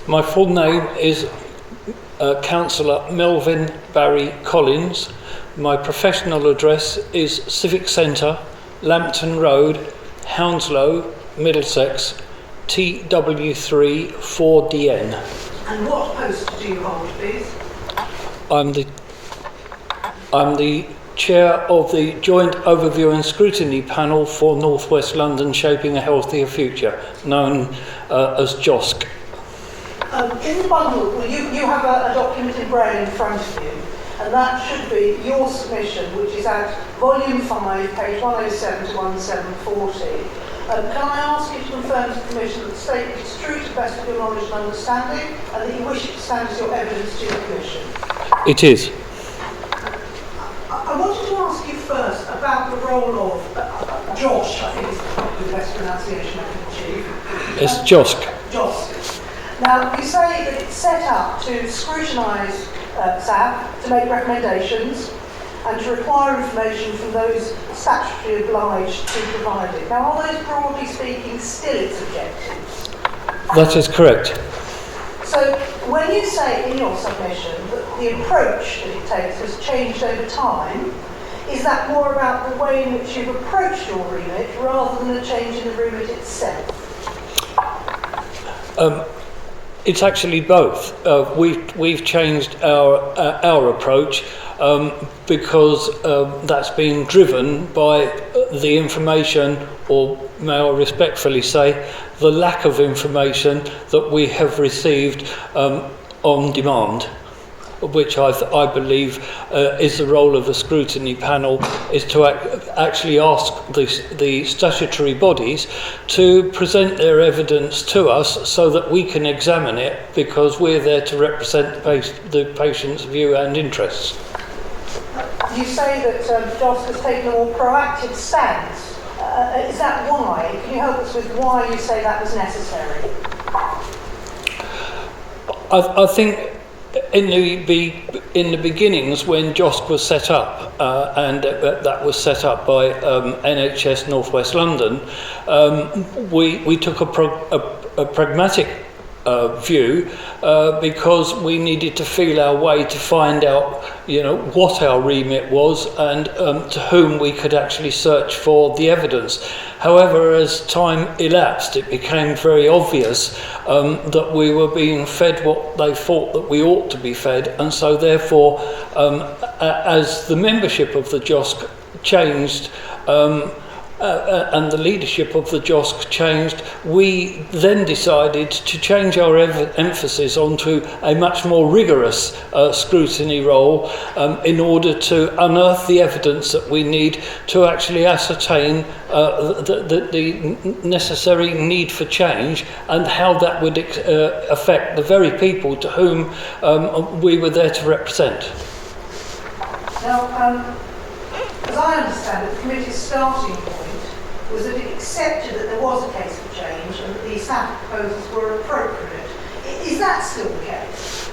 My full name is Councillor Melvin Barry Collins. My professional address is Civic Centre, Lambton Road, Hounslow, Middlesex, TW3 4DN. And what post do you hold, please? I'm the Chair of the Joint Overview and Scrutiny Panel for North West London Shaping a Healthier Future, known as JOSC. In the bundle, you have a document in braille in front of you, and that should be your submission, which is at volume 5, page 107 to 1740. Can I ask you to confirm to the Commission that the statement is true to the best of your knowledge and understanding, and that you wish it to stand as your evidence to the Commission? It is. I wanted to ask you first about the role of Josh, I think is probably the best pronunciation I can achieve. It's JOSC. JOSC. Now, you say that it's set up to scrutinise SAP, to make recommendations, and to require information from those statutorily obliged to provide it. Now, are those, broadly speaking, still its objectives? That is correct. So, when you say in your submission that the approach that it takes has changed over time, is that more about the way in which you've approached your remit rather than a change in the remit itself? It's actually both. We've changed our approach because that's been driven by the information, or may I respectfully say, the lack of information that we have received on demand, which I believe is the role of the scrutiny panel, is to actually ask the statutory bodies to present their evidence to us so that we can examine it, because we're there to represent the patient's view and interests. You say that JOSC has taken a more proactive stance. Is that why? Can you help us with why you say that was necessary? I think in the beginnings, when JOSC was set up, and that was set up by NHS North West London, we took a pragmatic view because we needed to feel our way to find out, what our remit was and to whom we could actually search for the evidence. However, as time elapsed, it became very obvious that we were being fed what they thought that we ought to be fed, and so therefore, as the membership of the JOSC changed, and the leadership of the JOSC changed, we then decided to change our emphasis onto a much more rigorous scrutiny role in order to unearth the evidence that we need to actually ascertain the necessary need for change and how that would affect the very people to whom we were there to represent. Now, as I understand it, the committee's starting point was that it accepted that there was a case for change and that the SAP proposals were appropriate. Is that still the case?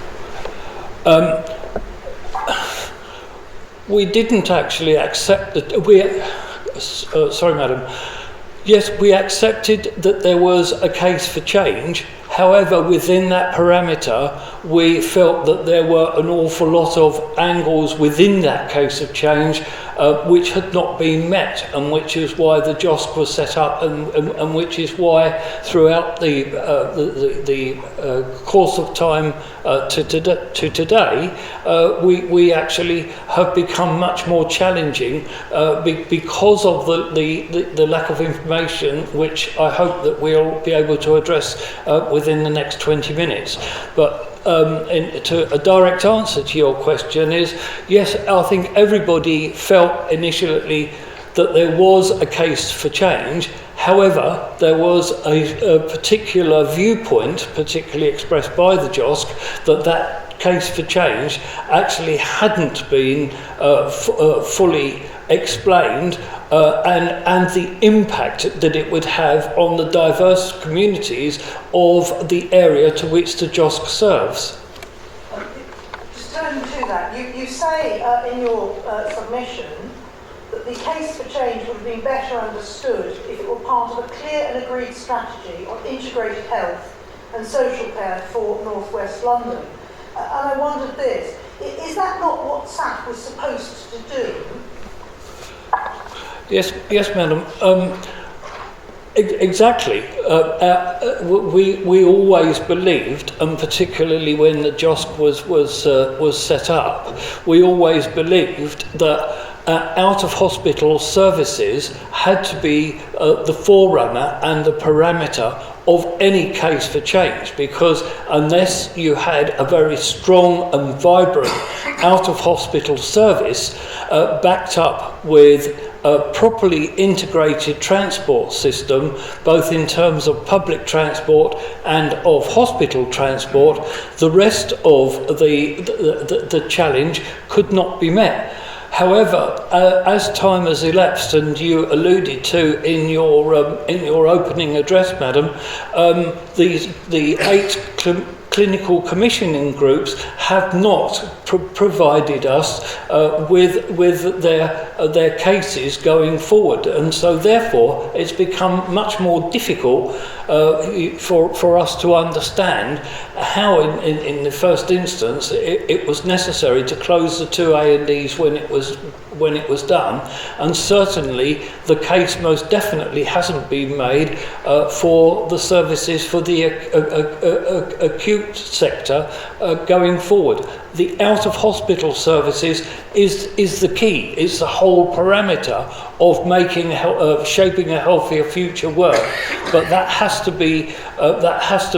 We didn't actually accept that. Sorry, madam. Yes, we accepted that there was a case for change. However, within that parameter, we felt that there were an awful lot of angles within that case of change which had not been met, and which is why the JOSC was set up, and which is why throughout the course of time to today, we actually have become much more challenging because of the lack of information, which I hope that we'll be able to address within the next 20 minutes. But to a direct answer to your question is, yes, I think everybody felt initially that there was a case for change. However, there was a particular viewpoint, particularly expressed by the JOSC, that case for change actually hadn't been fully explained, and the impact that it would have on the diverse communities of the area to which the JOSC serves. Just turning to that, you say in your submission that the case for change would have been better understood if it were part of a clear and agreed strategy on integrated health and social care for North West London. And I wondered this, is that not what SAP was supposed to do? Yes, madam. Exactly. We always believed, and particularly when the JOSC was set up, we always believed that out of hospital services had to be the forerunner and the parameter of any case for change, because unless you had a very strong and vibrant out of hospital service backed up with a properly integrated transport system, both in terms of public transport and of hospital transport, the rest of the challenge could not be met. However, as time has elapsed, and you alluded to in your opening address, madam, the 8 clinical commissioning groups have not provided us with their cases going forward, and so therefore it's become much more difficult for us to understand how in the first instance it was necessary to close the 2 A&Es when it was done, and certainly the case most definitely hasn't been made for the services for the acute sector going forward. The out-of-hospital services is the key, is the whole parameter of shaping a healthier future work. But that has to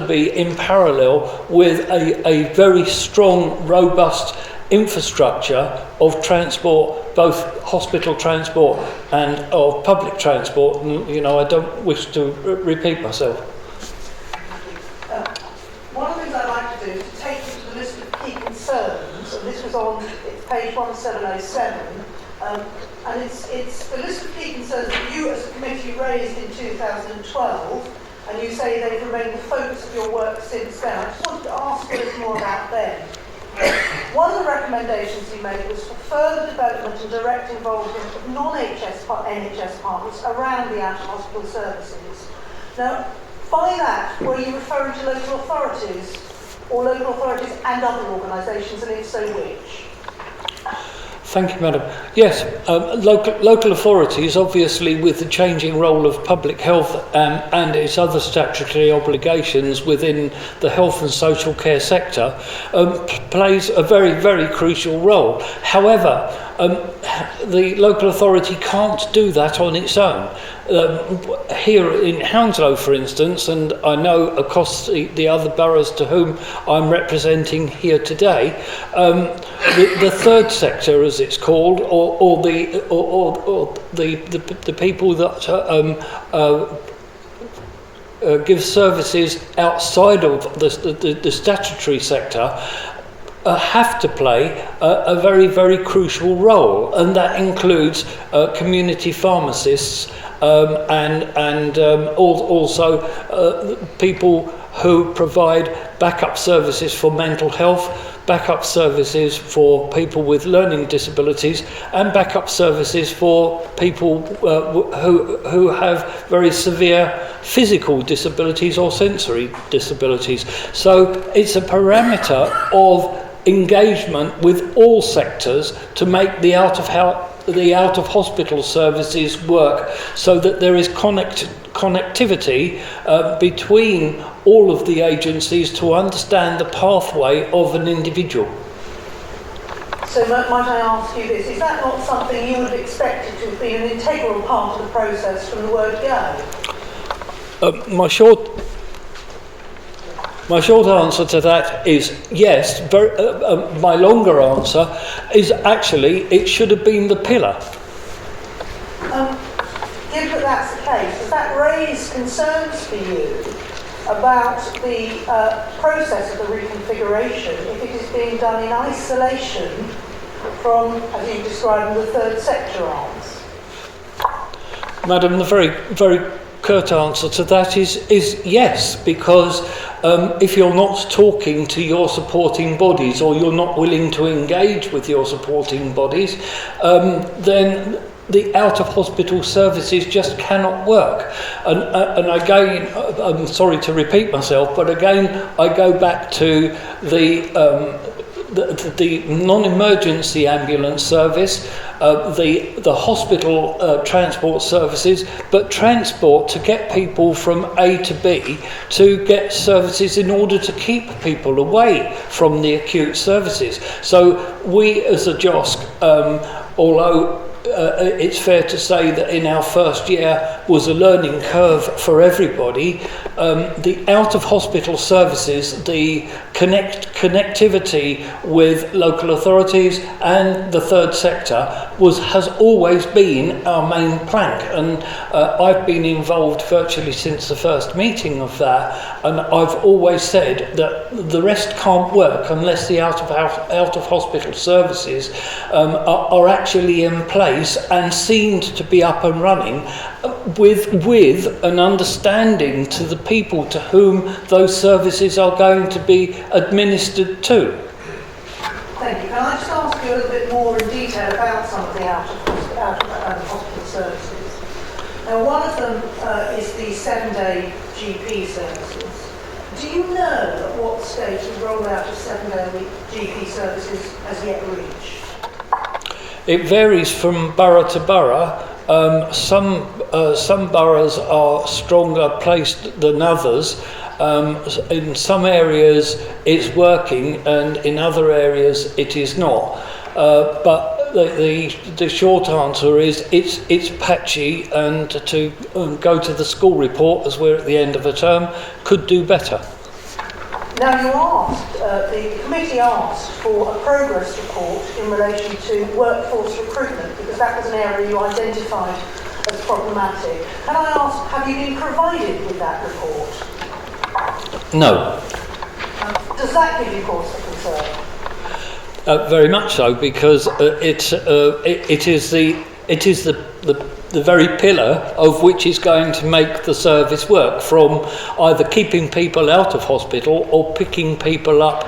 be in parallel with a very strong, robust infrastructure of transport, both hospital transport and of public transport. And, I don't wish to repeat myself. One of the things I'd like to do is to take you to the list of key concerns, and this was on page 1707, and it's the list of key concerns that you as a committee raised in 2012, and you say they've remained the focus of your work since then. I just wanted to ask a little more about them. One of the recommendations you made was for further development and direct involvement of non-NHS partners around the out-of-hospital services. Now, by that, were you referring to local authorities, or local authorities and other organisations, and if so, which? Thank you, madam. Yes, local authorities, obviously, with the changing role of public health and its other statutory obligations within the health and social care sector, plays a very, very crucial role. However, the local authority can't do that on its own. Here in Hounslow, for instance, and I know across the other boroughs to whom I'm representing here today, the third sector, as it's called, or the people that give services outside of the statutory sector, have to play a very, very crucial role, and that includes community pharmacists and also people who provide backup services for mental health, backup services for people with learning disabilities, and backup services for people who have very severe physical disabilities or sensory disabilities. So it's a parameter of engagement with all sectors to make the out-of-hospital services work, so that there is connectivity between all of the agencies to understand the pathway of an individual. So might I ask you this, is that not something you would have expected to have been an integral part of the process from the word go? My short answer to that is yes. My longer answer is actually it should have been the pillar. Given that that's the case, does that raise concerns for you about the process of the reconfiguration if it is being done in isolation from, as you described, the third sector arms? Madam, the very, very curt answer to that is yes, because if you're not talking to your supporting bodies, or you're not willing to engage with your supporting bodies, then the out-of-hospital services just cannot work. And again, I'm sorry to repeat myself, but again, I go back to the non-emergency ambulance service, the hospital transport services, but transport to get people from A to B, to get services in order to keep people away from the acute services. So we as a JOSC, although it's fair to say that in our first year was a learning curve for everybody, the out-of-hospital services, the connectivity with local authorities and the third sector has always been our main plank, and I've been involved virtually since the first meeting of that, and I've always said that the rest can't work unless the out-of-hospital services are actually in place and seen to be up and running with an understanding to the people to whom those services are going to be administered to. Thank you. Can I just ask you a little bit more in detail about some of the out-of-hospital services? Now, one of them is the 7-day GP services. Do you know at what stage the rollout of 7-day GP services has yet reached? It varies from borough to borough. Some boroughs are stronger placed than others. In some areas it's working, and in other areas it is not. But the short answer is it's patchy, and to go to the school report, as we're at the end of a term, could do better. Now, you asked, the committee asked for a progress report in relation to workforce recruitment, because that was an area you identified as problematic. And I asked, have you been provided with that report? No. Does that give you cause for concern? Very much so, because it is the very pillar of which is going to make the service work, from either keeping people out of hospital or picking people up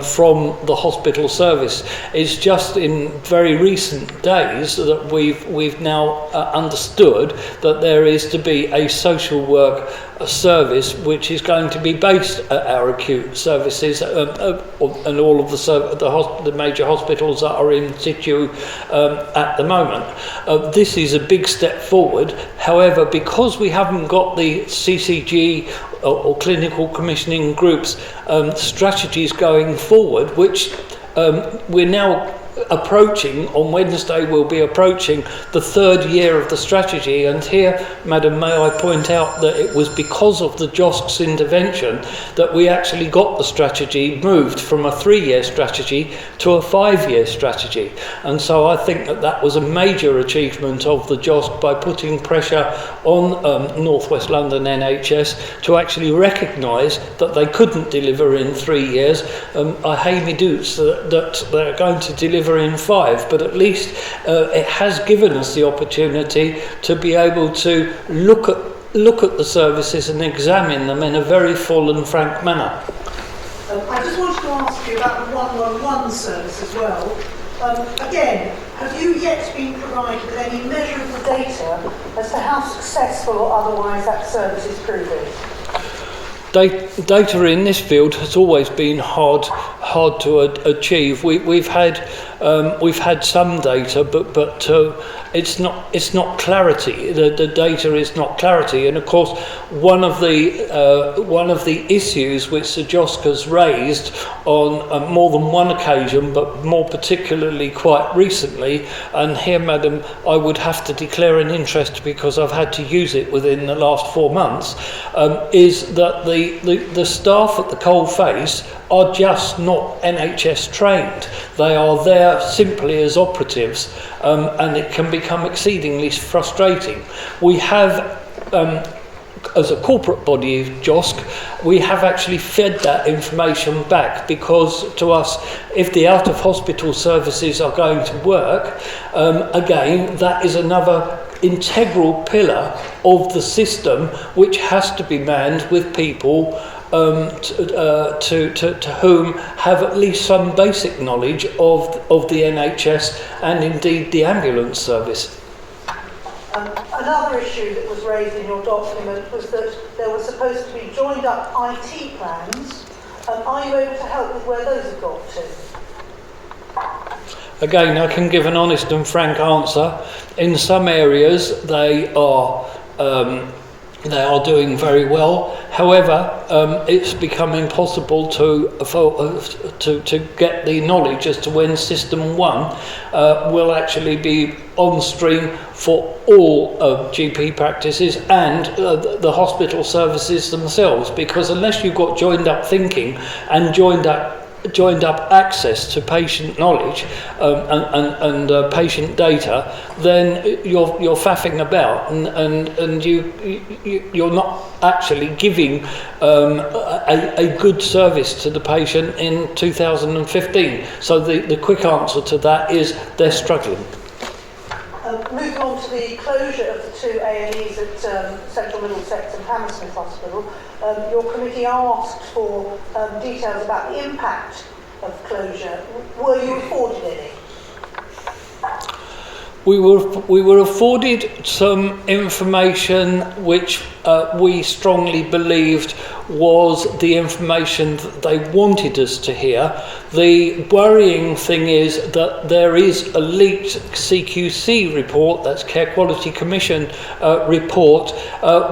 from the hospital service. It's just in very recent days that we've now understood that there is to be a social work service which is going to be based at our acute services and all of the major hospitals that are in situ at the moment. This is a big step forward. However, because we haven't got the CCG or clinical commissioning groups strategies going forward, which we're now approaching, on Wednesday we'll be approaching the third year of the strategy, and here, Madam, may I point out that it was because of the JOSC's intervention that we actually got the strategy moved from a 3-year strategy to a 5-year strategy. And so I think that was a major achievement of the JOSC by putting pressure on North West London NHS to actually recognise that they couldn't deliver in 3 years. I hate me doots that they're going to deliver in 5, but at least it has given us the opportunity to be able to look at the services and examine them in a very full and frank manner. I just wanted to ask you about the 111 service as well. Again, have you yet been provided with any measurable data as to how successful or otherwise that service is proving? Data in this field has always been hard to achieve. We've had some data, but it's not clarity. The data is not clarity, and of course one of the issues which the JOSC has raised on more than one occasion, but more particularly quite recently, and here, Madam, I would have to declare an interest because I've had to use it within the last 4 months, is that the staff at the coalface are just not NHS trained. They are there simply as operatives, and it can become exceedingly frustrating. We have, as a corporate body, JOSC, we have actually fed that information back, because to us, if the out-of-hospital services are going to work, again, that is another integral pillar of the system which has to be manned with people to whom have at least some basic knowledge of the NHS and indeed the ambulance service. Another issue that was raised in your document was that there were supposed to be joined up IT plans. Are you able to help with where those have got to? Again, I can give an honest and frank answer. In some areas, they are doing very well. However, it's become impossible to get the knowledge as to when System 1 will actually be on stream for all GP practices and the hospital services themselves, because unless you've got joined up thinking and joined up access to patient knowledge and patient data, then you're faffing about and you're not actually giving a good service to the patient in 2015. So the quick answer to that is they're struggling. Moving on to the closure of the two A&Es at Central Middlesex and Hammersmith Hospital, your committee asked for details about the impact of closure. Were you afforded any? We were afforded some information which we strongly believed was the information that they wanted us to hear. The worrying thing is that there is a leaked CQC report, that's Care Quality Commission report,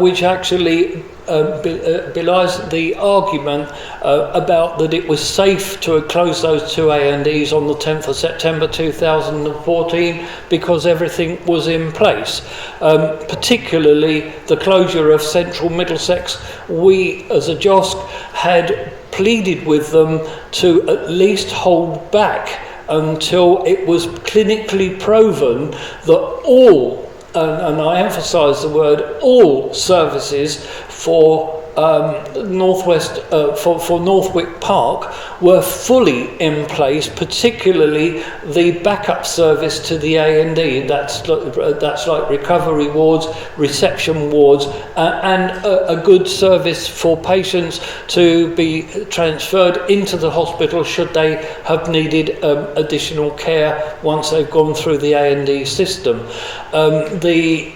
which actually belies the argument about that it was safe to close those two A&Es on the 10th of September 2014 because everything was in place. Particularly the closure of Central Middlesex, we as a JOSC had pleaded with them to at least hold back until it was clinically proven that all, and I emphasise the word all, services for Northwest for Northwick Park were fully in place, particularly the backup service to the A&E. That's like recovery wards, reception wards, and a good service for patients to be transferred into the hospital should they have needed additional care once they've gone through the A&E system. The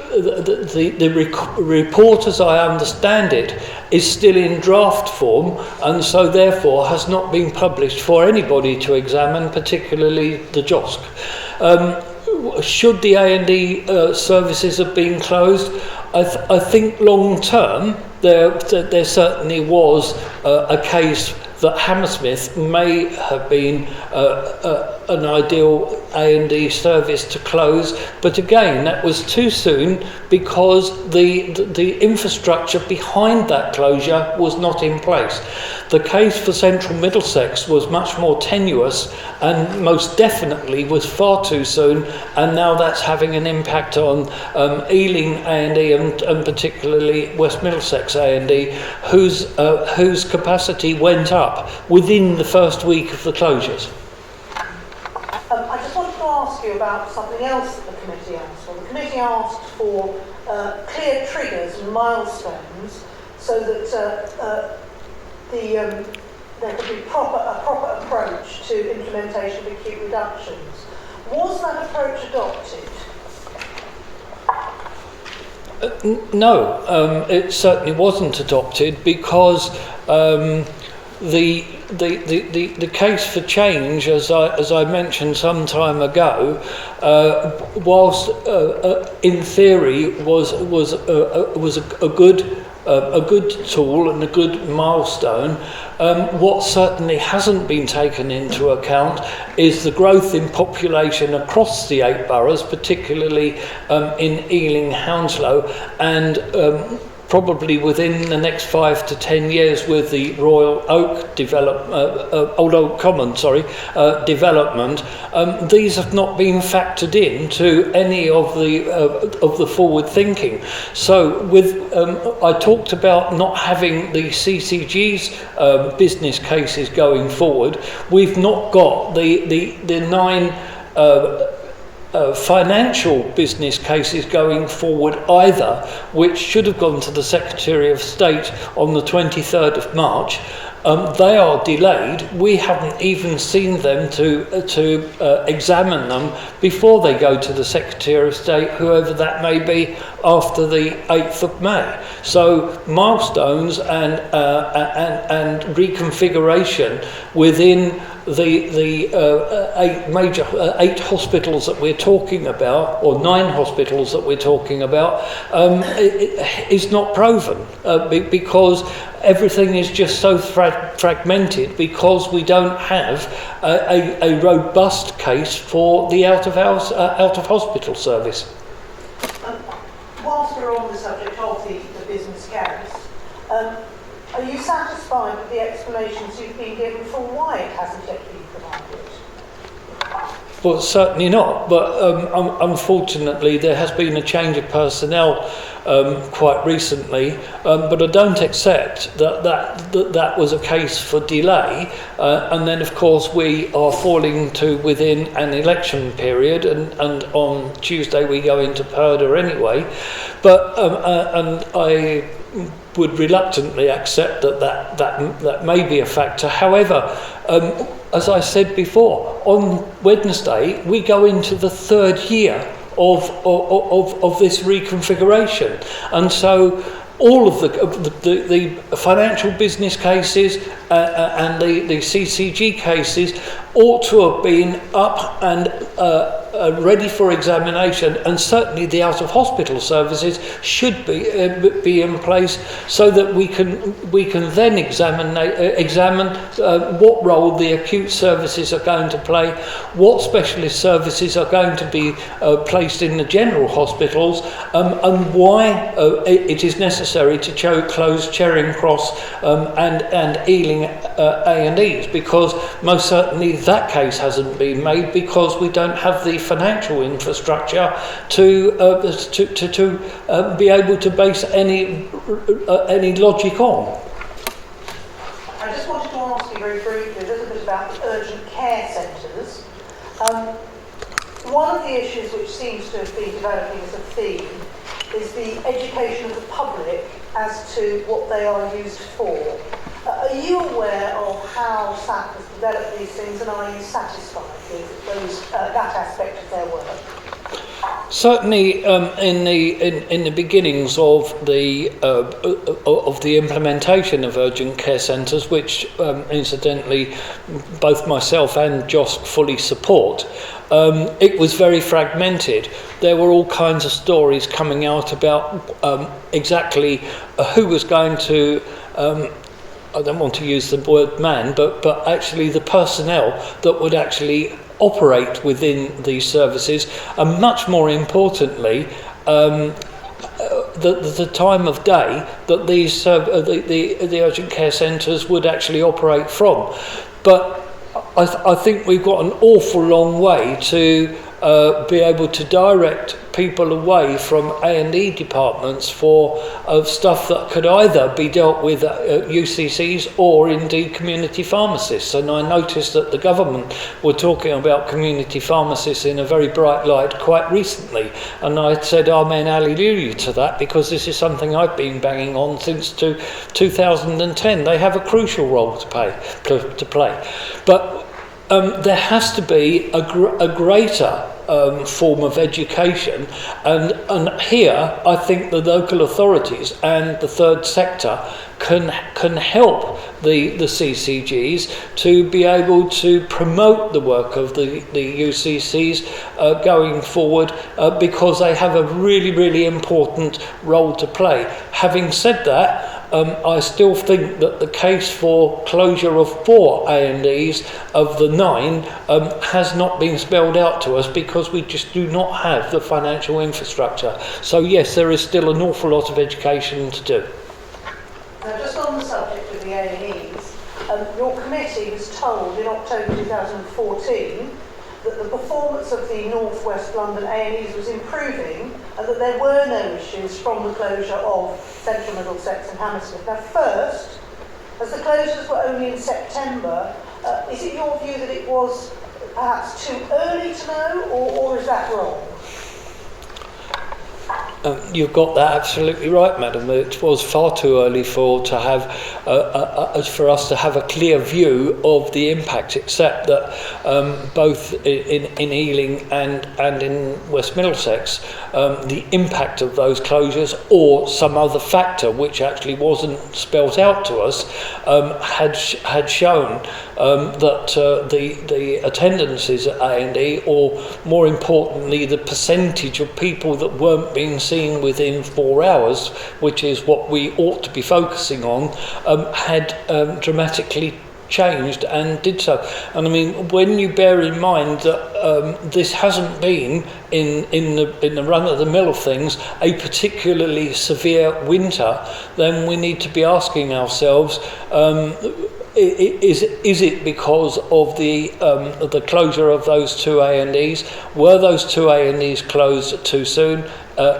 report, as I understand it, is still in draft form and so therefore has not been published for anybody to examine, particularly the JOSC. Should the A&E services have been closed? I think long term there certainly was a case that Hammersmith may have been an ideal A&E service to close, but again that was too soon because the infrastructure behind that closure was not in place. The case for Central Middlesex was much more tenuous and most definitely was far too soon, and now that's having an impact on Ealing A&E and particularly West Middlesex A&E, whose capacity went up within the first week of the closures. I just wanted to ask you about something else that the committee asked for. The committee asked for clear triggers and milestones so that there could be a proper approach to implementation of acute reductions. Was that approach adopted? No, it certainly wasn't adopted because the case for change, as I mentioned some time ago, whilst in theory was a good tool and a good milestone, what certainly hasn't been taken into account is the growth in population across the 8 boroughs, particularly in Ealing, Hounslow, and probably within the next 5 to 10 years with the Royal Oak Old Oak Common, development. These have not been factored into any of the forward thinking. So I talked about not having the CCG's business cases going forward. We've not got the 9 financial business cases going forward either, which should have gone to the Secretary of State on the 23rd of March, They are delayed. We haven't even seen them to examine them before they go to the Secretary of State, whoever that may be, after the 8th of May. So milestones and reconfiguration within the 8 hospitals that we're talking about, or 9 hospitals that we're talking about, is not proven because everything is just so fragmented, because we don't have a robust case for the out of hospital service. Whilst we're on the subject of the business case, are you satisfied with the explanations you've been given for why it hasn't yet been provided? Well, certainly not, but unfortunately there has been a change of personnel quite recently, but I don't accept that was a case for delay, and then of course we are falling to within an election period, and on Tuesday we go into purdah anyway, but and I would reluctantly accept that may be a factor. However, as I said before, on Wednesday we go into the 3rd year of this reconfiguration, and so all of the financial business cases and the CCG cases ought to have been up and ready for examination, and certainly the out of hospital services should be in place so that we can then examine what role the acute services are going to play, what specialist services are going to be placed in the general hospitals, and why it is necessary to close Charing Cross and Ealing A&Es, because most certainly that case hasn't been made because we don't have the financial infrastructure to be able to base any logic on. I just wanted to ask you very briefly a little bit about the urgent care centres. One of the issues which seems to have been developing as a theme is the education of the public as to what they are used for. Are you aware of how SAP has developed these things, and are you satisfied with that aspect of their work? Certainly, in the beginnings of the implementation of urgent care centres, which incidentally both myself and JOSC fully support, it was very fragmented. There were all kinds of stories coming out about exactly who was going to. I don't want to use the word man, but actually the personnel that would actually operate within these services, and much more importantly, the time of day that these the urgent care centres would actually operate from. But I think we've got an awful long way to be able to direct people away from A&E departments for stuff that could either be dealt with at UCCs or indeed community pharmacists. And I noticed that the government were talking about community pharmacists in a very bright light quite recently, and I said amen alleluia to that, because this is something I've been banging on since 2010. They have a crucial role to play. But there has to be a greater form of education, and here I think the local authorities and the third sector can help the CCGs to be able to promote the work of the UCCs going forward, because they have a really important role to play. Having said that, I still think that the case for closure of 4 A&Es of the 9 has not been spelled out to us, because we just do not have the financial infrastructure. So yes, there is still an awful lot of education to do. Now, just on the subject of the A&Es, your committee was told in October 2014 that the performance of the North West London A&Es was improving, and that there were no issues from the closure of Central Middlesex and Hammersmith. Now, first, as the closures were only in September, is it your view that it was perhaps too early to know, or is that wrong? You've got that absolutely right, madam. It was far too early for us to have a clear view of the impact, except that both in Ealing and in West Middlesex, the impact of those closures or some other factor which actually wasn't spelt out to us had shown that the attendances at A&E, or more importantly the percentage of people that weren't being seen within 4 hours, which is what we ought to be focusing on, had dramatically changed and did so. And I mean, when you bear in mind that this hasn't been in the run of the mill of things a particularly severe winter, then we need to be asking ourselves, is it because of the closure of those two A&Es? Were those two A&Es closed too soon?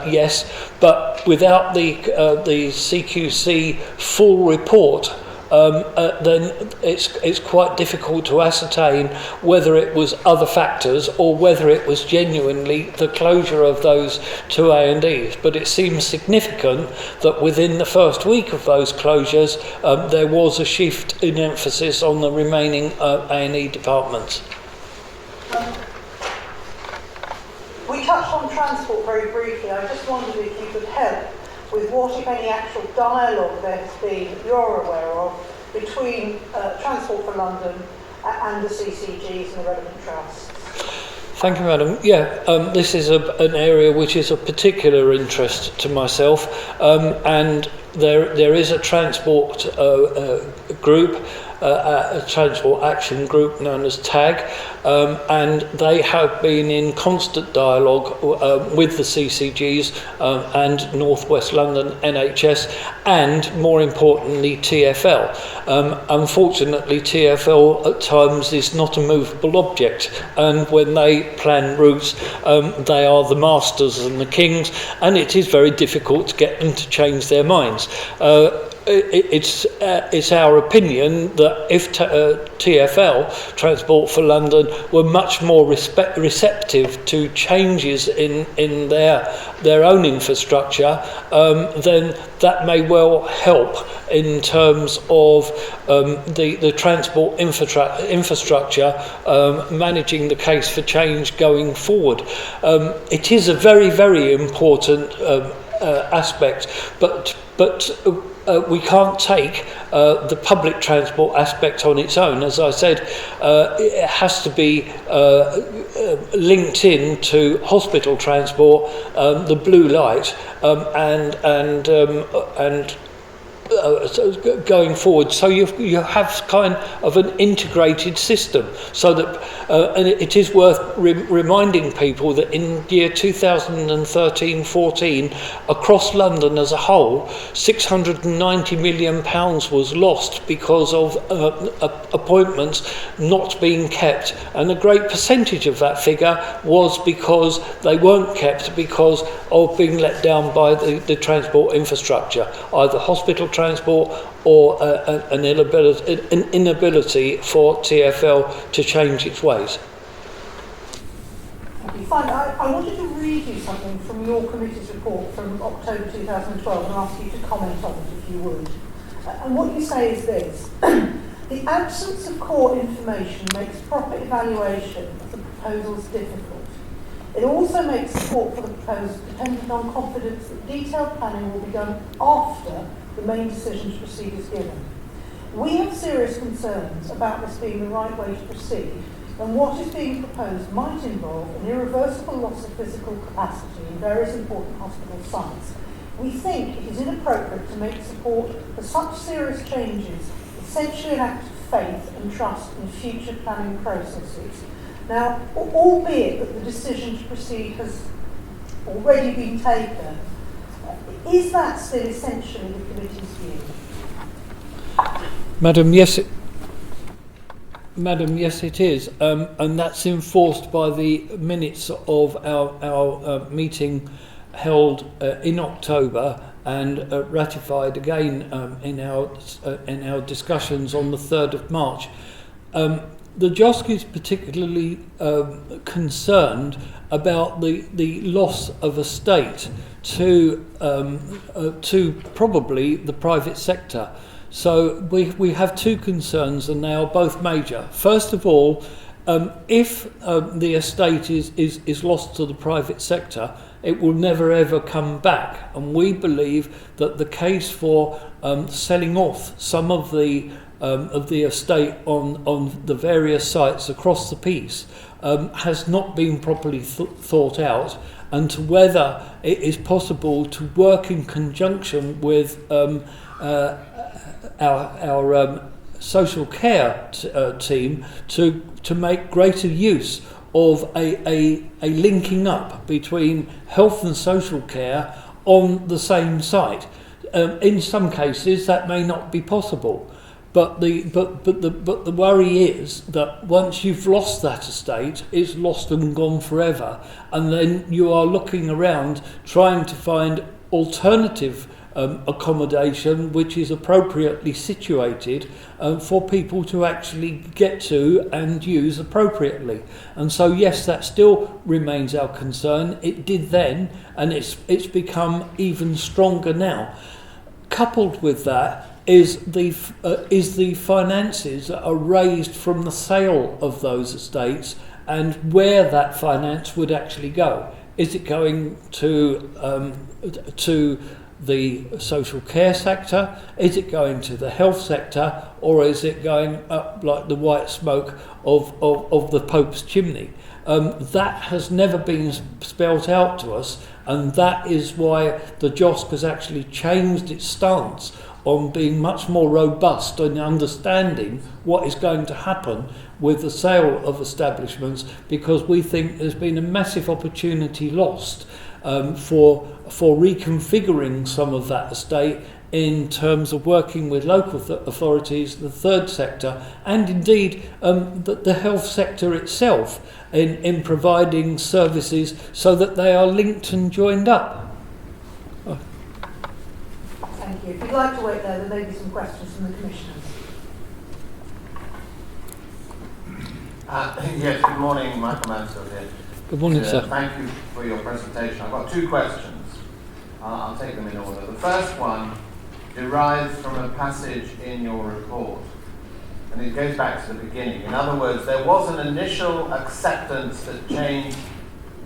Yes, but without the CQC full report, then it's quite difficult to ascertain whether it was other factors or whether it was genuinely the closure of those two A&Es. But it seems significant that within the first week of those closures, there was a shift in emphasis on the remaining A&E departments. We touched on transport very briefly. I just wondered if you could help with what, if any, actual dialogue there has been that you're aware of between Transport for London and the CCGs and the relevant trusts. Thank you, madam. Yeah, this is an area which is of particular interest to myself, and there is a transport group, a transport action group known as TAG, and they have been in constant dialogue with the CCGs and North West London NHS, and more importantly TfL. Unfortunately, TfL at times is not a movable object, and when they plan routes, they are the masters and the kings, and it is very difficult to get them to change their minds. It's our opinion that if TfL, Transport for London, were much more receptive to changes in their own infrastructure, then that may well help in terms of the transport infrastructure managing the case for change going forward. It is a very, very important aspect, but we can't take the public transport aspect on its own. As I said, it has to be linked in to hospital transport, the blue light, and going forward, so you have kind of an integrated system, so that and it is worth reminding people that in year 2013-14 across London as a whole, £690 million was lost because of appointments not being kept, and a great percentage of that figure was because they weren't kept because of being let down by the transport infrastructure, either hospital transport or an inability for TfL to change its ways. Okay, fine. I wanted to read you something from your committee's report from October 2012 and ask you to comment on it if you would. And what you say is this: the absence of core information makes proper evaluation of the proposals difficult. It also makes support for the proposals dependent on confidence that detailed planning will be done after the main decision to proceed is given. We have serious concerns about this being the right way to proceed, and what is being proposed might involve an irreversible loss of physical capacity in various important hospital sites. We think it is inappropriate to make support for such serious changes essentially an act of faith and trust in future planning processes. Now, albeit that the decision to proceed has already been taken, is that still essentially the committee's view? Madam, yes, it is, and that's enforced by the minutes of our meeting held in October and ratified again in our discussions on the 3rd of March. the JOSC is particularly concerned about the loss of estate to probably the private sector. So we have two concerns, and they are both major. First of all, if the estate is lost to the private sector, it will never ever come back. And we believe that the case for selling off some of the estate on the various sites across the piece has not been properly thought out, and to whether it is possible to work in conjunction with our social care team to make greater use of a linking up between health and social care on the same site. In some cases, that may not be possible. But the worry is that once you've lost that estate, it's lost and gone forever, and then you are looking around trying to find alternative accommodation which is appropriately situated for people to actually get to and use appropriately. And so yes, that still remains our concern. It did then, and it's become even stronger now. Coupled with that is the finances that are raised from the sale of those estates, and where that finance would actually go. Is it going to the social care sector? Is it going to the health sector? Or is it going up like the white smoke of the Pope's chimney? That has never been spelt out to us, and that is why the JOSC has actually changed its stance on being much more robust in understanding what is going to happen with the sale of establishments, because we think there's been a massive opportunity lost for reconfiguring some of that estate in terms of working with local authorities, the third sector, and indeed the health sector itself in providing services so that they are linked and joined up. Thank you. If you'd like to wait there may be some questions from the Commissioners. Yes, good morning, Michael Mansfield here. Good morning, sir. Thank you for your presentation. I've got two questions. I'll take them in order. The first one derives from a passage in your report, and it goes back to the beginning. In other words, there was an initial acceptance that change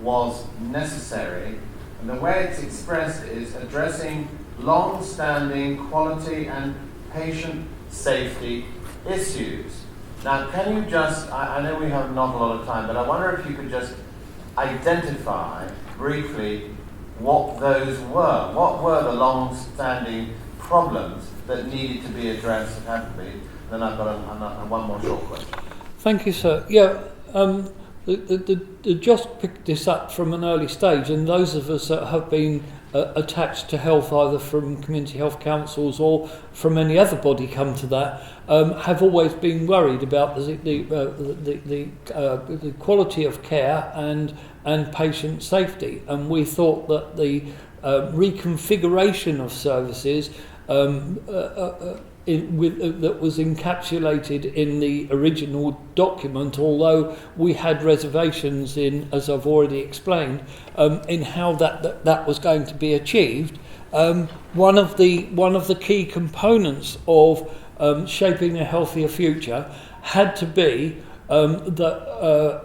was necessary, and the way it's expressed is addressing long-standing quality and patient safety issues. Now, can you just, I know we have not a lot of time, but I wonder if you could just identify briefly what those were. What were the long-standing problems that needed to be addressed and hadn't been? Then I've got one more short question. Thank you, sir. Yeah, the JOSC picked this up from an early stage, and those of us that have been attached to health, either from community health councils or from any other body come to that, have always been worried about the quality of care and patient safety. And we thought that the reconfiguration of services that was encapsulated in the original document, although we had reservations in, as I've already explained, in how that was going to be achieved. One of the key components of shaping a healthier future had to be that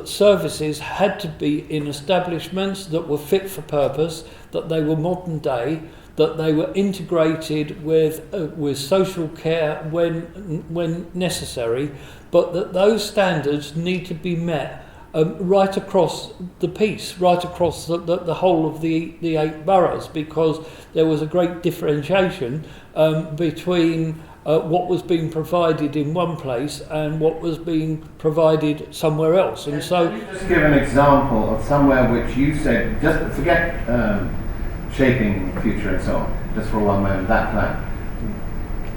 services had to be in establishments that were fit for purpose, that they were modern day, that they were integrated with social care when necessary, but that those standards need to be met right across the piece, right across the whole of the 8 boroughs, because there was a great differentiation between what was being provided in one place and what was being provided somewhere else. And so, can you just give an example of somewhere which you said, just forget shaping the future and so on, just for one moment, that plan.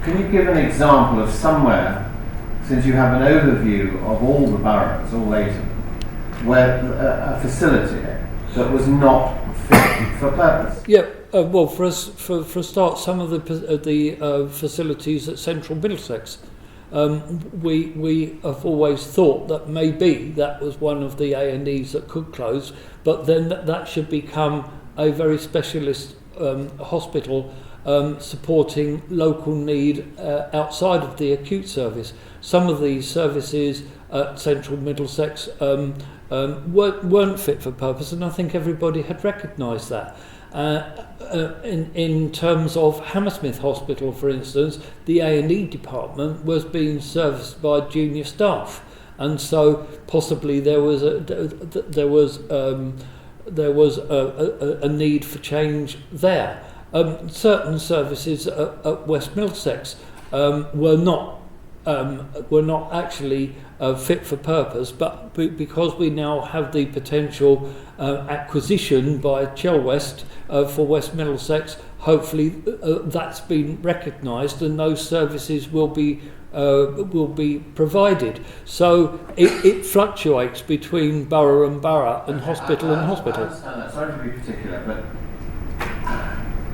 Can you give an example of somewhere, since you have an overview of all the boroughs, all 8 of them, where a facility that was not fit for purpose? Yeah, well, for a start, some of the facilities at Central Middlesex we have always thought that maybe that was one of the A&Es that could close, but then that should become a very specialist hospital supporting local need outside of the acute service. Some of these services at Central Middlesex weren't fit for purpose, and I think everybody had recognised that. In terms of Hammersmith Hospital, for instance, the A&E department was being serviced by junior staff, and so possibly there was a need for change there. Certain services at West Middlesex were not actually fit for purpose, but because we now have the potential acquisition by Cllr for West Middlesex, hopefully that's been recognised and those services will be provided. So it fluctuates between borough and borough and hospital and hospital. I understand that. Sorry to be particular, but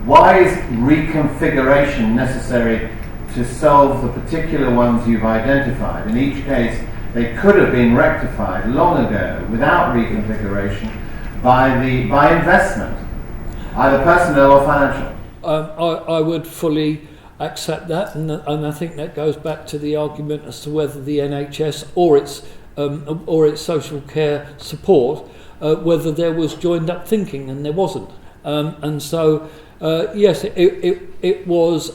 why is reconfiguration necessary to solve the particular ones you've identified? In each case, they could have been rectified long ago without reconfiguration by investment, either personnel or financial. I would fully accept that, and I think that goes back to the argument as to whether the NHS or its social care support, whether there was joined up thinking, and there wasn't. And so, yes, it was,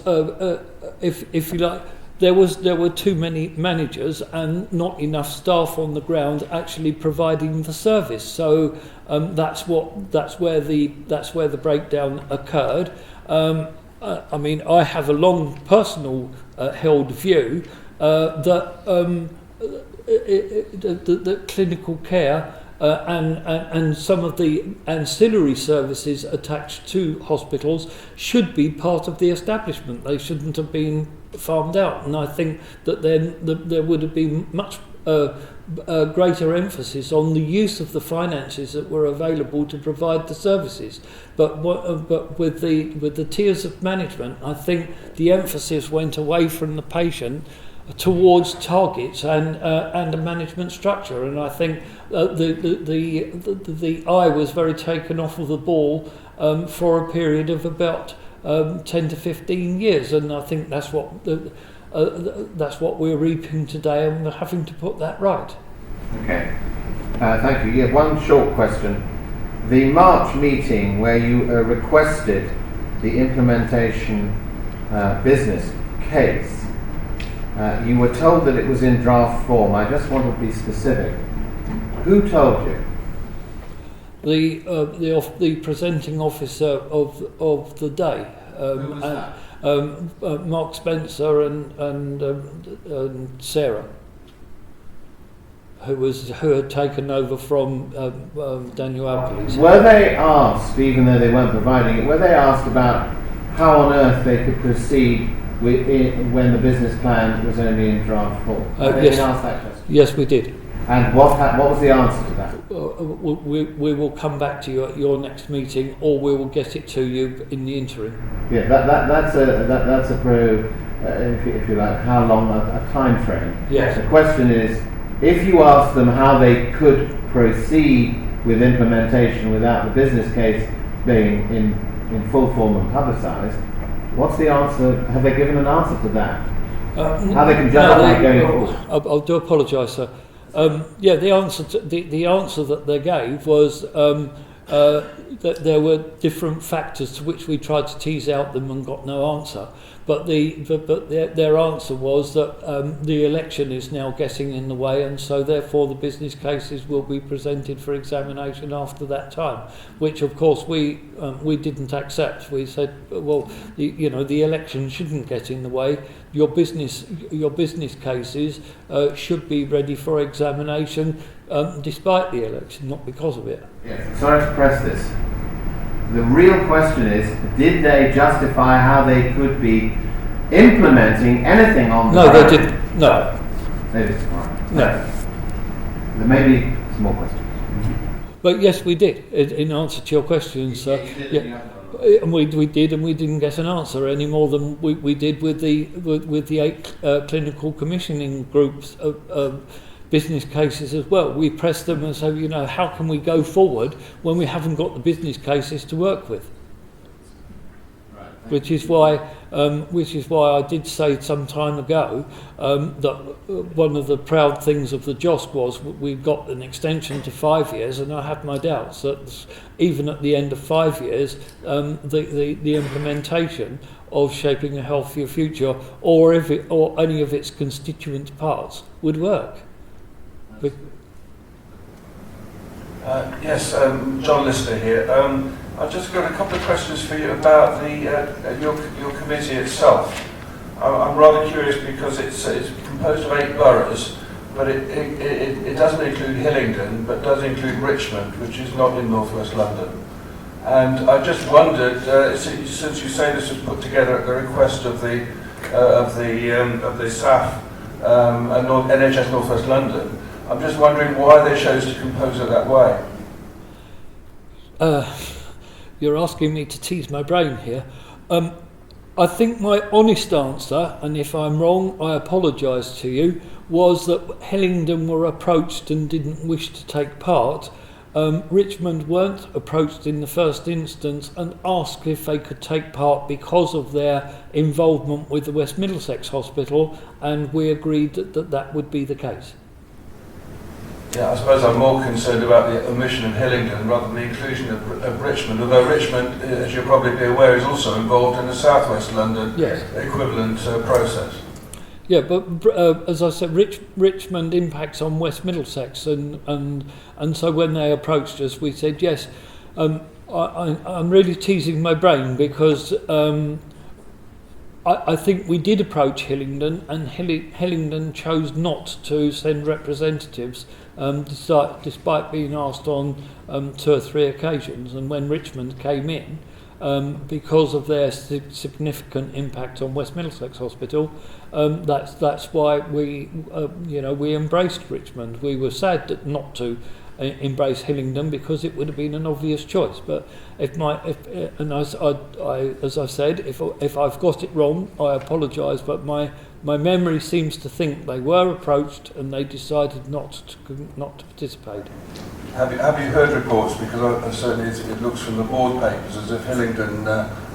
if you like, there were too many managers and not enough staff on the ground actually providing the service. So that's where the breakdown occurred. I mean, I have a long personal held view that clinical care and some of the ancillary services attached to hospitals should be part of the establishment. They shouldn't have been farmed out, and I think that then there would have been much greater emphasis on the use of the finances that were available to provide the services. But with the tiers of management, I think the emphasis went away from the patient towards targets and a management structure, and I think the eye was very taken off of the ball for a period of about 10 to 15 years, and I think that's what we're reaping today, and we're having to put that right. Okay, thank you. Yeah, one short question. The March meeting where you requested the implementation business case, you were told that it was in draft form. I just want to be specific. Who told you? The presenting officer of the day. Who was that? Mark Spencer and Sarah, who had taken over from Daniel Alcalese. Were they asked, even though they weren't providing it, were they asked about how on earth they could proceed when the business plan was only in draft form? Have they been asked that question? Yes, we did. And what was the answer to that? We will come back to you at your next meeting, or we will get it to you in the interim. Yeah, that's a if you like, how long a time frame. Yes. The question is, if you ask them how they could proceed with implementation without the business case being in full form and publicised, what's the answer? Have they given an answer to that? How they can justify going forward? I do apologise, sir. Yeah, the answer that they gave was that there were different factors to which we tried to tease out them and got no answer. But their answer was that the election is now getting in the way, and so therefore the business cases will be presented for examination after that time, which of course we didn't accept. We said, well, the election shouldn't get in the way. Your business cases should be ready for examination despite the election, not because of it. Yes. Sorry to press this. The real question is, did they justify how they could be implementing anything on the No, they didn't. No. They didn't. All right. No. There may be some more questions. But yes, we did. In answer to your question, sir. You did, Yeah. you haven't got a And we did, and we didn't get an answer any more than we did with the 8 clinical commissioning groups business cases as well. We pressed them and said, how can we go forward when we haven't got the business cases to work with? Which is why I did say some time ago that one of the proud things of the JOSC was we got an extension to 5 years, and I have my doubts that even at the end of 5 years, the implementation of shaping a healthier future, or any of its constituent parts, would work. Yes, John Lister here. I've just got a couple of questions for you about your committee itself. I'm rather curious because it's composed of 8 boroughs, but it doesn't include Hillingdon, but does include Richmond, which is not in North West London. And I just wondered, since you say this was put together at the request of the SAF and NHS North West London, I'm just wondering why they chose to compose it that way. You're asking me to tease my brain here. I think my honest answer, and if I'm wrong, I apologise to you, was that Hillingdon were approached and didn't wish to take part. Richmond weren't approached in the first instance and asked if they could take part because of their involvement with the West Middlesex Hospital, and we agreed that would be the case. Yeah, I suppose I'm more concerned about the omission of Hillingdon rather than the inclusion of Richmond, although Richmond, as you'll probably be aware, is also involved in the South West London equivalent process. Yeah, but as I said, Richmond impacts on West Middlesex, and so when they approached us, we said yes. I'm really teasing my brain because I think we did approach Hillingdon, and Hillingdon chose not to send representatives, despite being asked on 2 or 3 occasions. And when Richmond came in, because of their significant impact on West Middlesex Hospital, that's why we embraced Richmond. We were sad not to embrace Hillingdon because it would have been an obvious choice. But as I said, if I've got it wrong, I apologise. But my memory seems to think they were approached and they decided not to participate. Have you heard reports? Because certainly it looks from the board papers as if Hillingdon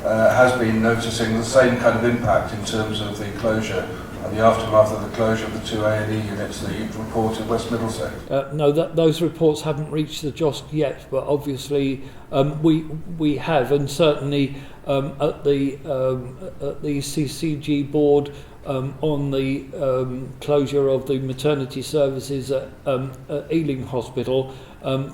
has been noticing the same kind of impact in terms of the closure and the aftermath of the closure of the 2 A&E units that you've reported West Middlesex. No, those reports haven't reached the JOSC yet, but obviously we have, and certainly at the CCG board on the closure of the maternity services at Ealing Hospital,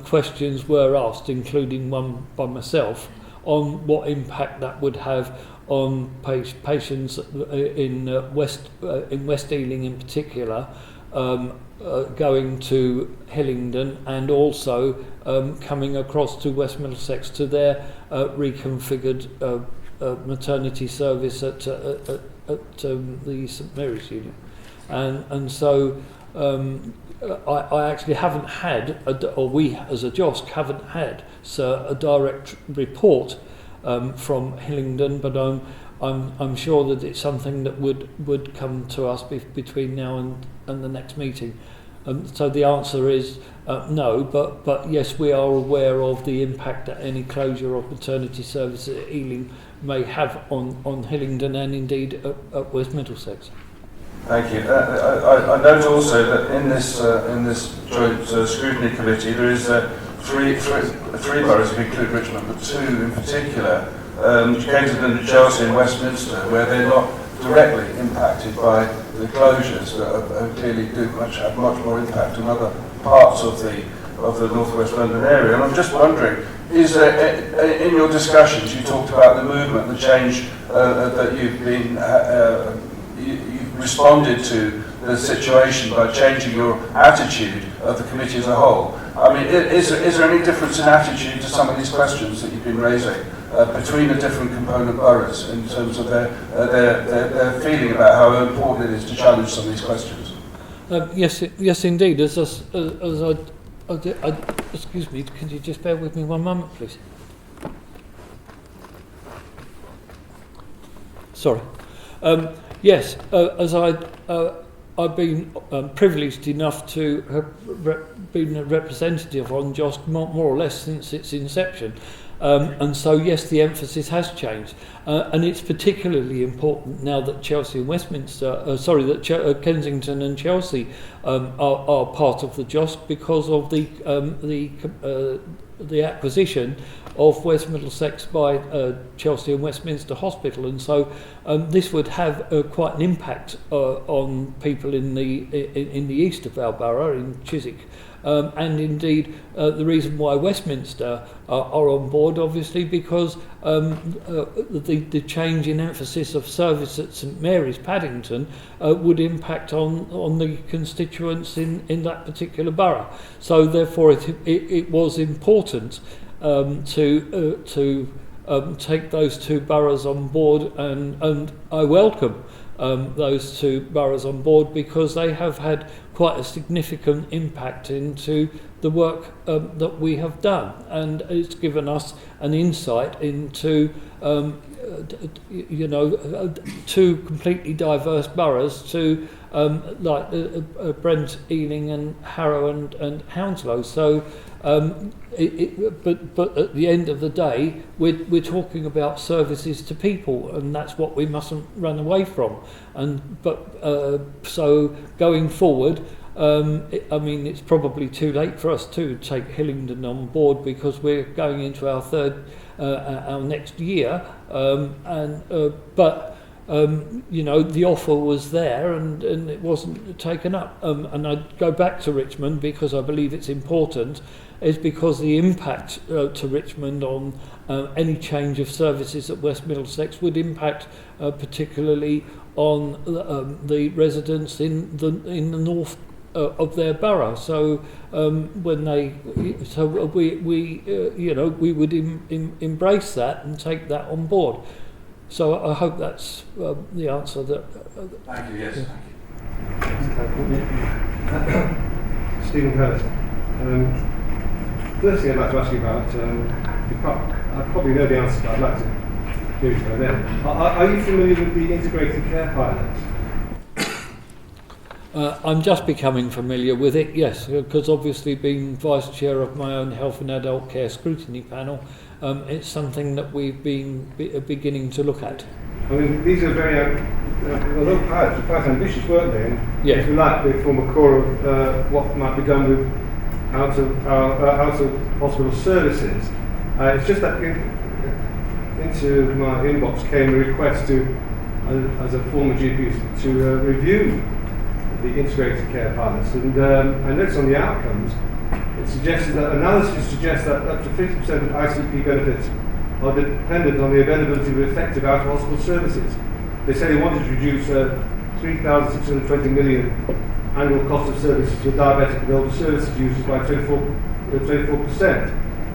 questions were asked, including one by myself, on what impact that would have on patients in West Ealing in particular, going to Hillingdon, and also coming across to West Middlesex to their reconfigured maternity service at the St Mary's unit, and so I actually haven't had, or we as a JOSC haven't had, a direct report from Hillingdon, but I'm sure that it's something that would come to us between now and the next meeting. So the answer is no, but yes, we are aware of the impact that any closure of maternity service at Ealing may have on Hillingdon and indeed at West Middlesex. Thank you. I note also that in this joint scrutiny committee there is three boroughs, if you include Richmond, but 2 in particular, Kensington and Chelsea and Westminster, where they're not directly impacted by the closures, that clearly have much more impact on other parts of the North West London area. And I'm just wondering, is there, in your discussions, you talked about the movement, the change that you've responded to the situation by changing your attitude of the committee as a whole. I mean, is there any difference in attitude to some of these questions that you've been raising between the different component boroughs in terms of their feeling about how important it is to challenge some of these questions? Yes, indeed. As I excuse me, can you just bear with me one moment, please? Sorry. Yes, as I've been privileged enough to have been a representative on JOSC more or less since its inception. And so, yes, the emphasis has changed. And it's particularly important now that Chelsea and Westminster, that Kensington and Chelsea are part of the JOSC because of the acquisition of West Middlesex by Chelsea and Westminster Hospital, and so this would have quite an impact on people in the east of our borough, in Chiswick, and indeed the reason why Westminster are on board, obviously, because the change in emphasis of service at St Mary's, Paddington, would impact on the constituents in that particular borough. So therefore, it was important to take those two boroughs on board, and I welcome those two boroughs on board because they have had quite a significant impact into the work that we have done, and it's given us an insight into two completely diverse boroughs, to like Brent, Ealing and Harrow and Hounslow. So but at the end of the day, we're talking about services to people, and that's what we mustn't run away from. So going forward, it's probably too late for us to take Hillingdon on board because we're going into our next year, but the offer was there and it wasn't taken up. And I'd go back to Richmond because I believe it's important, is because the impact to Richmond on any change of services at West Middlesex would impact particularly on the residents in the north of their borough. So we would embrace that and take that on board. So I hope that's the answer. Thank you. Yes. Thank you. Stephen Hurst. First thing I'd like to ask you about, I probably know the answer, but I'd like to hear it from them. Are you familiar with the integrated care pilot? I'm just becoming familiar with it, yes, because obviously being Vice Chair of my own Health and Adult Care Scrutiny Panel, it's something that we've been beginning to look at. I mean, these are very, although pilots were quite ambitious, weren't they? And if you like, they form a core of what might be done with out of hospital services. It's just that into my inbox came a request to, as a former GP, to review the integrated care pilots, and I noticed on the outcomes, it suggested that analysis suggests that up to 50% of ICP benefits are dependent on the availability of effective out-of-hospital services. They say they wanted to reduce 3,620 million annual cost of services for diabetic and elder services users by 24%.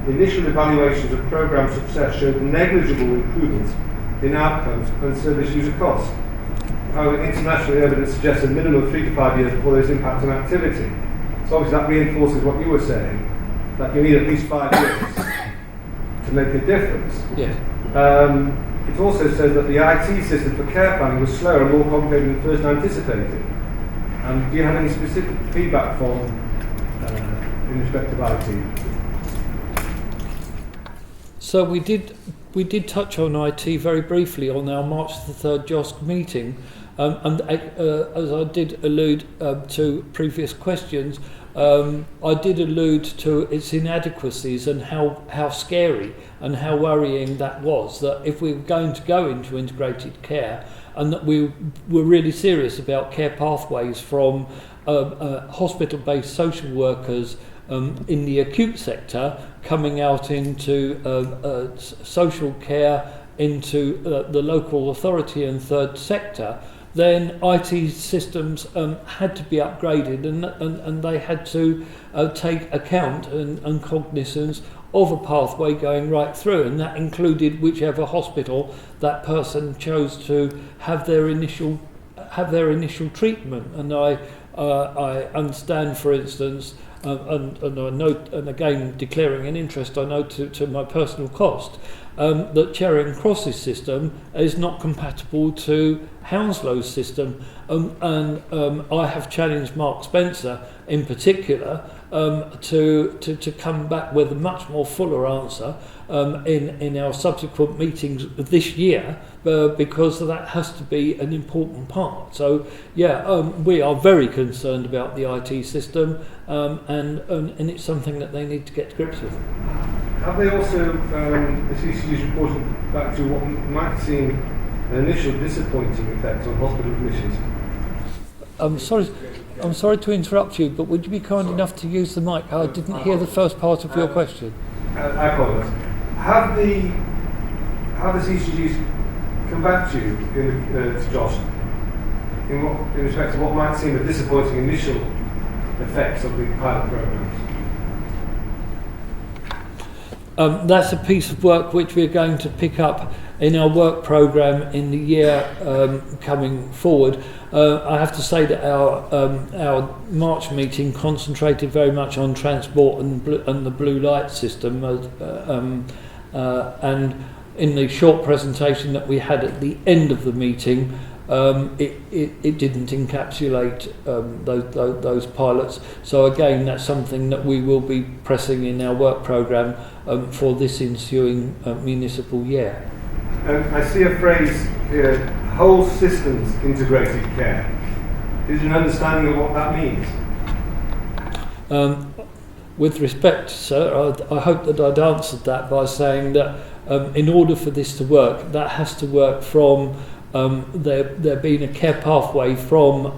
Initial evaluations of programme success showed negligible improvements in outcomes and service user costs. However, international evidence suggests a minimum of 3 to 5 years before there's impact on activity. So obviously that reinforces what you were saying, that you need at least 5 years to make a difference. Yes. It also says that the IT system for care planning was slower and more complicated than first anticipated. Do you have any specific feedback from in respect of IT? So we did touch on IT very briefly on our March the 3rd JOSC meeting, and as I did allude to previous questions, I did allude to its inadequacies and how scary and how worrying that was, that if we were going to go into integrated care and that we were really serious about care pathways from hospital-based social workers in the acute sector coming out into social care, into the local authority and third sector, then IT systems had to be upgraded, and they had to take account and cognizance of a pathway going right through, and that included whichever hospital that person chose to have their initial treatment. And I understand, for instance, and I note, and again declaring an interest, I know to my personal cost, that Charing Cross's system is not compatible to Hounslow's system, and I have challenged Mark Spencer in particular to come back with a much more fuller answer in our subsequent meetings this year, because that has to be an important part. So we are very concerned about the IT system, and it's something that they need to get to grips with. Have they also, the CCG's reported back to what might seem an initial disappointing effect on hospital admissions? I'm sorry to interrupt you, but would you be kind enough to use the mic? I didn't hear the first part of your question. I apologise. Have the CCGs come back to you, to Josh, in respect to what might seem a disappointing initial effects of the pilot programmes? That's a piece of work which we're going to pick up in our work programme in the year coming forward. I have to say that our March meeting concentrated very much on transport and the blue light system, and in the short presentation that we had at the end of the meeting, it didn't encapsulate those pilots. So again, that's something that we will be pressing in our work programme for this ensuing municipal year. I see a phrase here, whole systems integrated care. Is there an understanding of what that means? With respect, sir, I hope that I'd answered that by saying that in order for this to work, that has to work from there being a care pathway from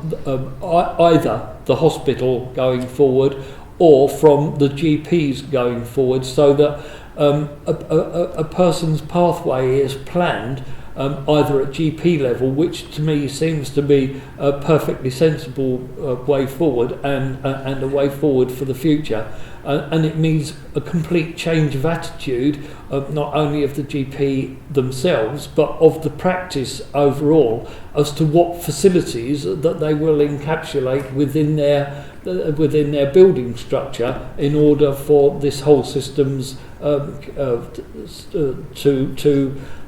either the hospital going forward or from the GPs going forward, so that a person's pathway is planned either at GP level, which to me seems to be a perfectly sensible way forward and a way forward for the future. And it means a complete change of attitude, not only of the GP themselves, but of the practice overall, as to what facilities that they will encapsulate within their building structure in order for this whole systems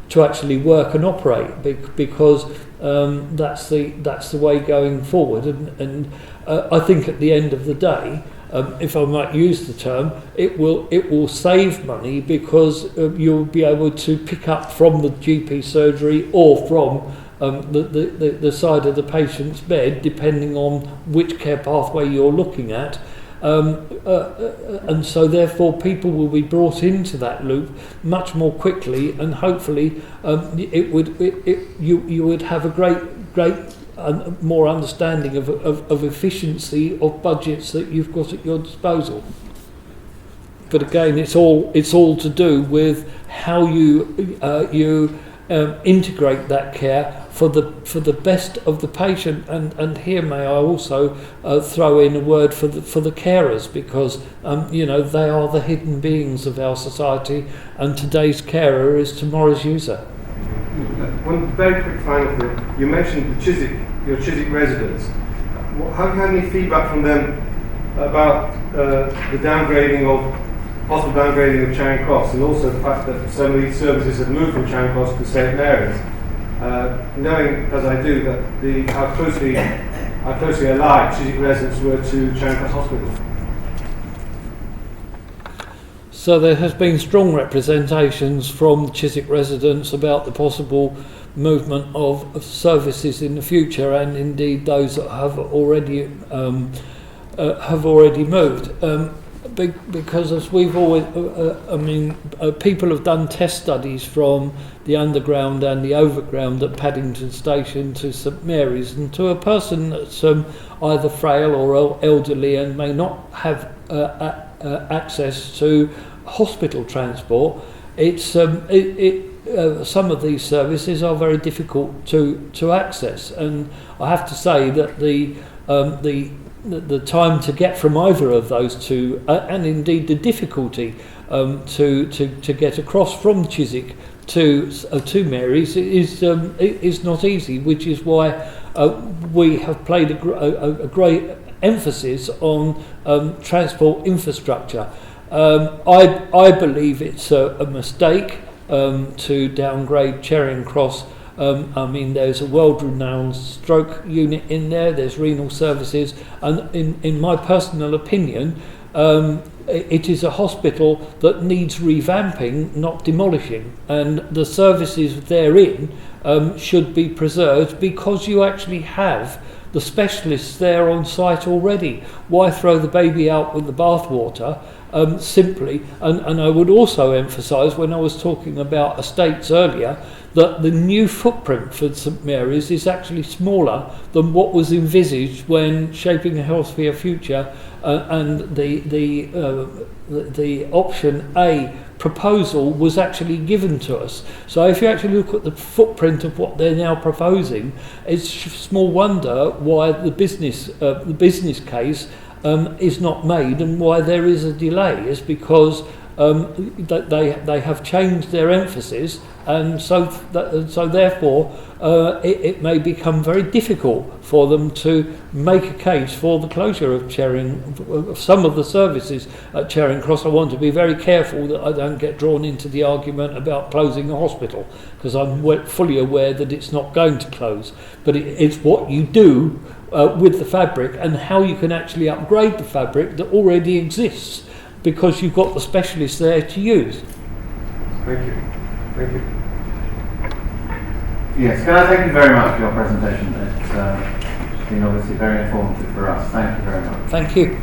to actually work and operate, because that's the way going forward. And I think at the end of the day, if I might use the term, it will save money, because you'll be able to pick up from the GP surgery or from the side of the patient's bed, depending on which care pathway you're looking at. And so therefore people will be brought into that loop much more quickly, and hopefully you would have a great more understanding of efficiency of budgets that you've got at your disposal. But again, it's all to do with how you integrate that care for the best of the patient, and here may I also throw in a word for the carers, because they are the hidden beings of our society, and today's carer is tomorrow's user. One very quick final thing. You mentioned your Chiswick residents. Have you had any feedback from them about the possible downgrading of Charing Cross, and also the fact that some of these services have moved from Charing Cross to St Mary's? Knowing, as I do, that how closely allied Chiswick residents were to Charing Cross Hospital. So there has been strong representations from Chiswick residents about the possible movement of services in the future, and indeed those that have already moved. Because as we've always, people have done test studies from the underground and the overground at Paddington Station to St Mary's, and to a person that's either frail or elderly and may not have access to hospital transport, it's some of these services are very difficult to access, and I have to say that the time to get from either of those two, and indeed the difficulty to get across from Chiswick to Mary's is not easy, which is why we have played a great emphasis on transport infrastructure. I believe it's a mistake to downgrade Charing Cross. I mean, there's a world-renowned stroke unit in there, there's renal services, and in my personal opinion, it is a hospital that needs revamping, not demolishing, and the services therein should be preserved because you actually have the specialists there on site already. Why throw the baby out with the bathwater? Simply, and I would also emphasise, when I was talking about estates earlier, that the new footprint for St Mary's is actually smaller than what was envisaged when shaping a healthier future and the option A proposal was actually given to us. So if you actually look at the footprint of what they're now proposing, it's small wonder why the business case is not made, and why there is a delay is because they have changed their emphasis, and so therefore it may become very difficult for them to make a case for the closure of some of the services at Charing Cross. I want to be very careful that I don't get drawn into the argument about closing a hospital, because I'm fully aware that it's not going to close, but it's what you do with the fabric and how you can actually upgrade the fabric that already exists, because you've got the specialists there to use. Thank you. Thank you. Yes, can I thank you very much for your presentation? It's been obviously very informative for us. Thank you very much. Thank you.